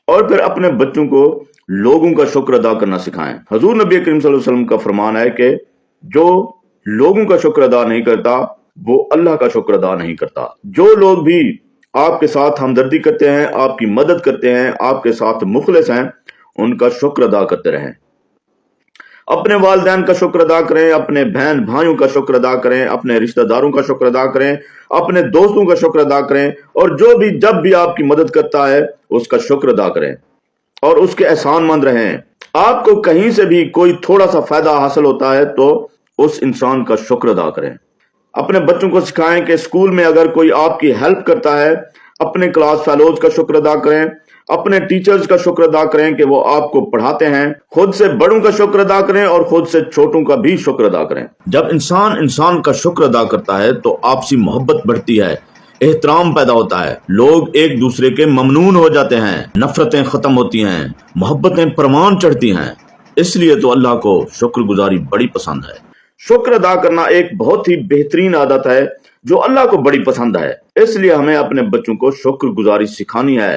اور پھر اپنے بچوں کو لوگوں کا شکر ادا کرنا سکھائیں۔ حضور نبی کریم صلی اللہ علیہ وسلم کا فرمان ہے کہ جو لوگوں کا شکر ادا نہیں کرتا وہ اللہ کا شکر ادا نہیں کرتا۔ جو لوگ بھی آپ کے ساتھ ہمدردی کرتے ہیں، آپ کی مدد کرتے ہیں، آپ کے ساتھ مخلص ہیں، ان کا شکر ادا کرتے رہیں۔ اپنے والدین کا شکر ادا کریں، اپنے بہن بھائیوں کا شکر ادا کریں، اپنے رشتہ داروں کا شکر ادا کریں، اپنے دوستوں کا شکر ادا کریں، اور جو بھی جب بھی آپ کی مدد کرتا ہے اس کا شکر ادا کریں اور اس کے احسان مند رہیں۔ آپ کو کہیں سے بھی کوئی تھوڑا سا فائدہ حاصل ہوتا ہے تو اس انسان کا شکر ادا کریں۔ اپنے بچوں کو سکھائیں کہ اسکول میں اگر کوئی آپ کی ہیلپ کرتا ہے، اپنے کلاس فیلوز کا شکر ادا کریں، اپنے ٹیچرز کا شکر ادا کریں کہ وہ آپ کو پڑھاتے ہیں، خود سے بڑوں کا شکر ادا کریں اور خود سے چھوٹوں کا بھی شکر ادا کریں۔ جب انسان کا شکر ادا کرتا ہے تو آپسی محبت بڑھتی ہے، احترام پیدا ہوتا ہے، لوگ ایک دوسرے کے ممنون ہو جاتے ہیں، نفرتیں ختم ہوتی ہیں، محبتیں پروان چڑھتی ہیں۔ اس لیے تو اللہ کو شکر گزاری بڑی پسند ہے۔ شکر ادا کرنا ایک بہت ہی بہترین عادت ہے جو اللہ کو بڑی پسند ہے۔ اس لیے ہمیں اپنے بچوں کو شکر گزاری سکھانی ہے،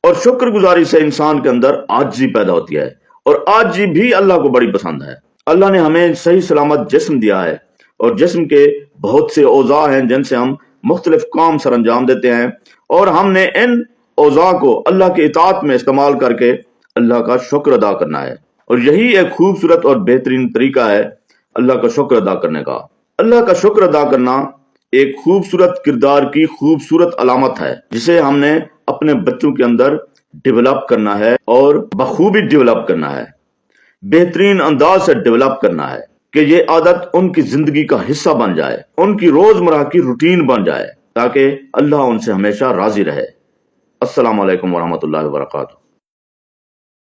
اور شکر گزاری سے انسان کے اندر عاجزی پیدا ہوتی ہے، اور عاجزی بھی اللہ کو بڑی پسند ہے۔ اللہ نے ہمیں صحیح سلامت جسم دیا ہے، اور جسم کے بہت سے اوزار ہیں جن سے ہم مختلف کام سر انجام دیتے ہیں، اور ہم نے ان اوزار کو اللہ کی اطاعت میں استعمال کر کے اللہ کا شکر ادا کرنا ہے، اور یہی ایک خوبصورت اور بہترین طریقہ ہے اللہ کا شکر ادا کرنے کا۔ اللہ کا شکر ادا کرنا ایک خوبصورت کردار کی خوبصورت علامت ہے جسے ہم نے اپنے بچوں کے اندر ڈیولپ کرنا ہے، اور بخوبی ڈیولپ کرنا ہے، بہترین انداز سے ڈیولپ کرنا ہے کہ یہ عادت ان کی زندگی کا حصہ بن جائے، ان کی روزمرہ کی روٹین بن جائے، تاکہ اللہ ان سے ہمیشہ راضی رہے۔ السلام علیکم ورحمۃ اللہ وبرکاتہ۔